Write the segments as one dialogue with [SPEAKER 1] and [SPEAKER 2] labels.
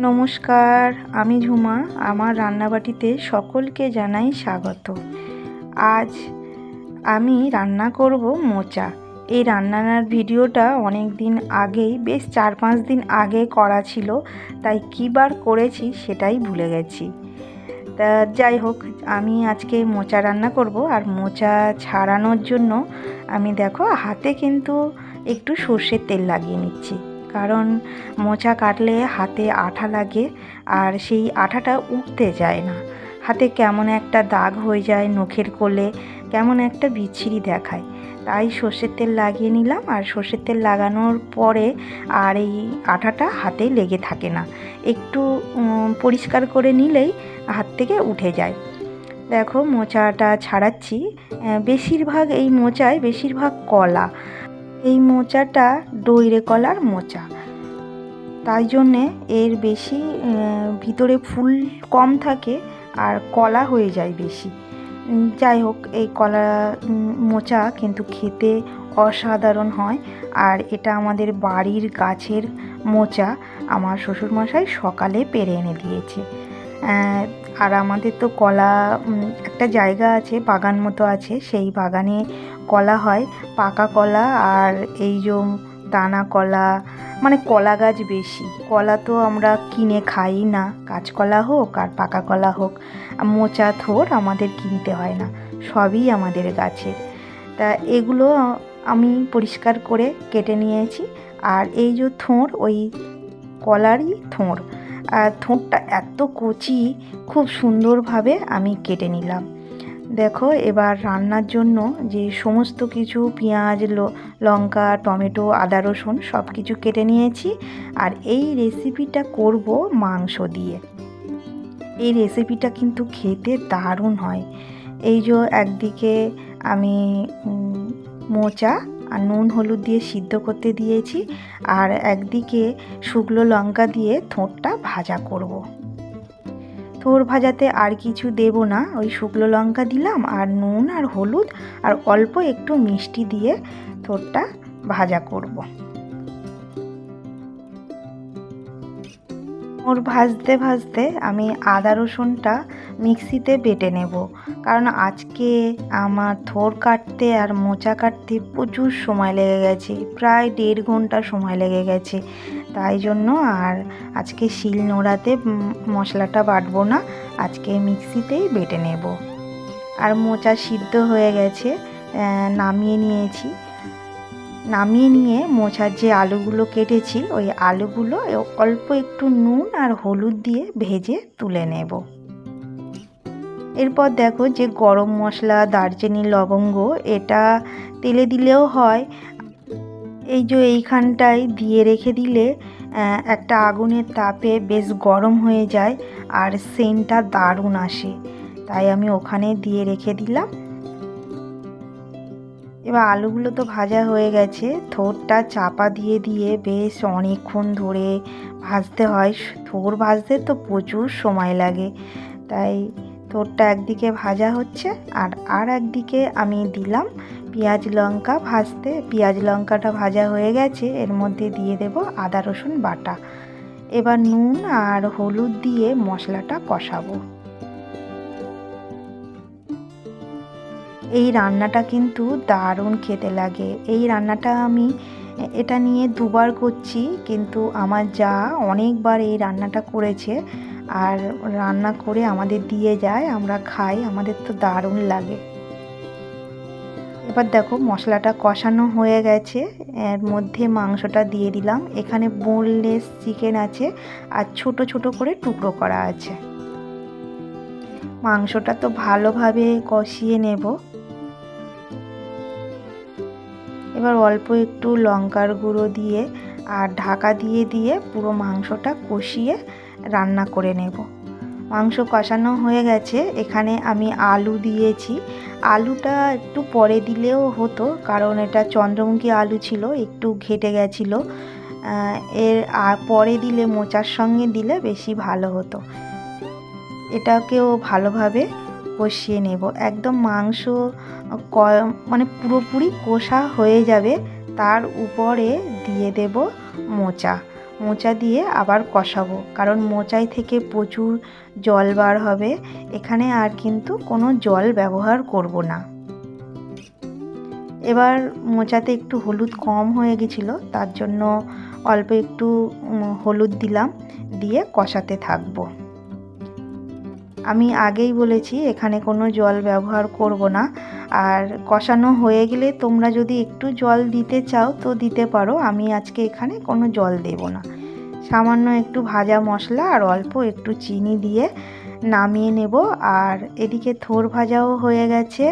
[SPEAKER 1] নমস্কার, আমি ঝুমা। আমার রান্নাবাটিতে সকলকে জানাই স্বাগত। আজ আমি রান্না করব মোচা। এই রান্নার ভিডিওটা অনেক দিন আগেই, বেশ 4-5 দিন আগে করা ছিল, তাই কী বার করেছি সেটাই ভুলে গেছি। তা যাই হোক, আমি আজকে মোচা রান্না করব। আর মোচা ছাড়ানোর জন্য আমি দেখো হাতে কিন্তু একটু সর্ষের তেল লাগিয়ে নিচ্ছি, কারণ মোচা কাটলে হাতে আঠা লাগে আর সেই আঠাটা উঠতে যায় না। হাতে কেমন একটা দাগ হয়ে যায়, নখের কোলে কেমন একটা বিচ্ছিরি দেখায়। তাই সর্ষের তেল লাগিয়ে নিলাম। আর সর্ষের তেল লাগানোর পরে আর এই আঠাটা হাতে লেগে থাকে না, একটু পরিষ্কার করে নিলেই হাত থেকে উঠে যায়। দেখো মোচাটা ছাড়াচ্ছি। বেশিরভাগ এই মোচায় বেশিরভাগ কলা। এই মোচাটা ডইরে কলার মোচা, তাই জন্যে এর বেশি ভিতরে ফুল কম থাকে আর কলা হয়ে যায় বেশি। যাই হোক, এই কলা মোচা কিন্তু খেতে অসাধারণ হয়। আর এটা আমাদের বাড়ির গাছের মোচা, আমার শ্বশুরমশাই সকালে পেড়ে এনে দিয়েছে। আর আমাদের তো কলা একটা জায়গা আছে, বাগান মতো আছে, সেই বাগানে কলা হয়, পাকা কলা আর এই যে দানা কলা, মানে কলা গাছ বেশি। কলা তো আমরা কিনে খাই না, কাঁচকলা হোক আর পাকা কলা হোক। মোচা থোড় আমাদের কিনতে হয় না, সবই আমাদের গাছের। তা এগুলো আমি পরিষ্কার করে কেটে নিয়েছি। আর এই যে থোড়, ওই কলারই থোড়, আর থোড়টা এত কচি, খুব সুন্দরভাবে আমি কেটে নিলাম। দেখো, এবার রান্নার জন্য যে সমস্ত কিছু পেঁয়াজ, লঙ্কা, টমেটো, আদা, রসুন সব কিছু কেটে নিয়েছি। আর এই রেসিপিটা করব মাংস দিয়ে। এই রেসিপিটা কিন্তু খেতে দারুণ হয়। এই যে একদিকে আমি মোচা আর নুন হলুদ দিয়ে সিদ্ধ করতে দিয়েছি, আর একদিকে শুকনো লঙ্কা দিয়ে থোড়টা ভাজা করব। থোড় ভাজাতে আর কিছু দেব না, ওই শুকনো লঙ্কা দিলাম আর নুন আর হলুদ আর অল্প একটু মিষ্টি দিয়ে থোড়টা ভাজা করব। ওর ভাজতে ভাজতে আমি আদা রসুনটা মিক্সিতে বেটে নেব, কারণ আজকে আমার থোড় কাটতে আর মোচা কাটতে প্রচুর সময় লেগে গেছে, প্রায় 1.5 ঘন্টা সময় লেগে গেছে। তাই জন্য আর আজকে শিল নোড়াতে মশলাটা বাটবো না, আজকে মিক্সিতেই বেটে নেব। আর মোচা সিদ্ধ হয়ে গেছে, নামিয়ে নিয়েছি। নামিয়ে নিয়ে মোচার যে আলুগুলো কেটেছি, ওই আলুগুলো অল্প একটু নুন আর হলুদ দিয়ে ভেজে তুলে নেব। এরপর দেখো, যে গরম মশলা, দারচিনি, লবঙ্গ, এটা তেলে দিলেও হয়। এই যে এইখানটায় দিয়ে রেখে দিলে একটা আগুনের তাপে বেশ গরম হয়ে যায় আর সেন্টটা দারুণ আসে, তাই আমি ওখানে দিয়ে রেখে দিলাম। এবার আলুগুলো তো ভাজা হয়ে গেছে, থোড়টা চাপা দিয়ে দিয়ে বেশ অনেকক্ষণ ধরে ভাজতে হয়। থোড় ভাজতে তো প্রচুর সময় লাগে, তাই থোড়টা একদিকে ভাজা হচ্ছে আর একদিকে আমি দিলাম পেঁয়াজ লঙ্কা ভাজতে। পেঁয়াজ লঙ্কাটা ভাজা হয়ে গেছে, এর মধ্যে দিয়ে দেব আদা রসুন বাটা। এবার নুন আর হলুদ দিয়ে মশলাটা কষাবো। এই রান্নাটা কিন্তু দারুণ খেতে লাগে। এই রান্নাটা আমি এটা নিয়ে 2বার করছি, কিন্তু আমার যা অনেকবার এই রান্নাটা করেছে আর রান্না করে আমাদের দিয়ে যায়, আমরা খাই, আমাদের তো দারুণ লাগে। এবার দেখো মশলাটা কষানো হয়ে গেছে, এর মধ্যে মাংসটা দিয়ে দিলাম। এখানে বোনলেস চিকেন আছে আর ছোট ছোট করে টুকরো করা আছে। মাংসটা তো ভালোভাবে কষিয়ে নেব। এবার অল্প একটু লঙ্কার গুঁড়ো দিয়ে আর ঢাকা দিয়ে দিয়ে পুরো মাংসটা কষিয়ে রান্না করে নেব। মাংস কষানো হয়ে গেছে, এখানে আমি আলু দিয়েছি। আলুটা একটু পরে দিলেও হতো, কারণ এটা চন্দ্রমুখী আলু ছিল, একটু ঘেটে গেছিলো। এর পরে দিলে, মোচার সঙ্গে দিলে বেশি ভালো হতো। এটাকেও ভালোভাবে কষিয়ে নেব। একদম মাংস মানে পুরোপুরি কষা হয়ে যাবে, তার উপরে দিয়ে দেব মোচা। মোচা দিয়ে আবার কষাবো, কারণ মোচাই থেকে প্রচুর জল বার হবে। এখানে আর কিন্তু কোনো জল ব্যবহার করব না। এবার মোচাতে একটু হলুদ কম হয়ে গেছিলো, তার জন্য অল্প একটু হলুদ দিলাম, দিয়ে কষাতে থাকবো। আমি আগেই বলেছি এখানে কোনো জল ব্যবহার করব না। আর কষানো হয়ে গেলে তোমরা যদি একটু জল দিতে চাও তো দিতে পারো, আমি আজকে এখানে কোনো জল দেব না। সামান্য একটু ভাজা মশলা আর অল্প একটু চিনি দিয়ে নামিয়ে নেব। আর এদিকে থোড় ভাজাও হয়ে গেছে,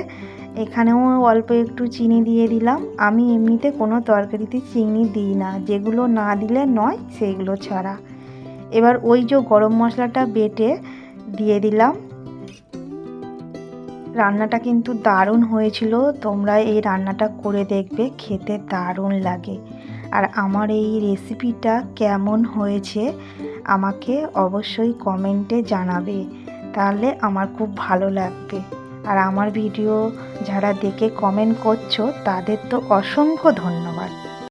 [SPEAKER 1] এখানেও অল্প একটু চিনি দিয়ে দিলাম। আমি এমনিতে কোনো তরকারিতে চিনি দিই না, যেগুলো না দিলে নয় সেইগুলো ছাড়া। এবার ওই যে গরম মশলাটা বেটে দিয়ে দিলাম। রান্নাটা কিন্তু দারুণ হয়েছিল, তোমরা এই রান্নাটা করে দেখবে, খেতে দারুণ লাগে। আর আমার এই রেসিপিটা কেমন হয়েছে আমাকে অবশ্যই কমেন্টে জানাবে, তাহলে আমার খুব ভালো লাগবে। আর আমার ভিডিও যারা দেখে কমেন্ট করছো তাদের তো অসংখ্য ধন্যবাদ।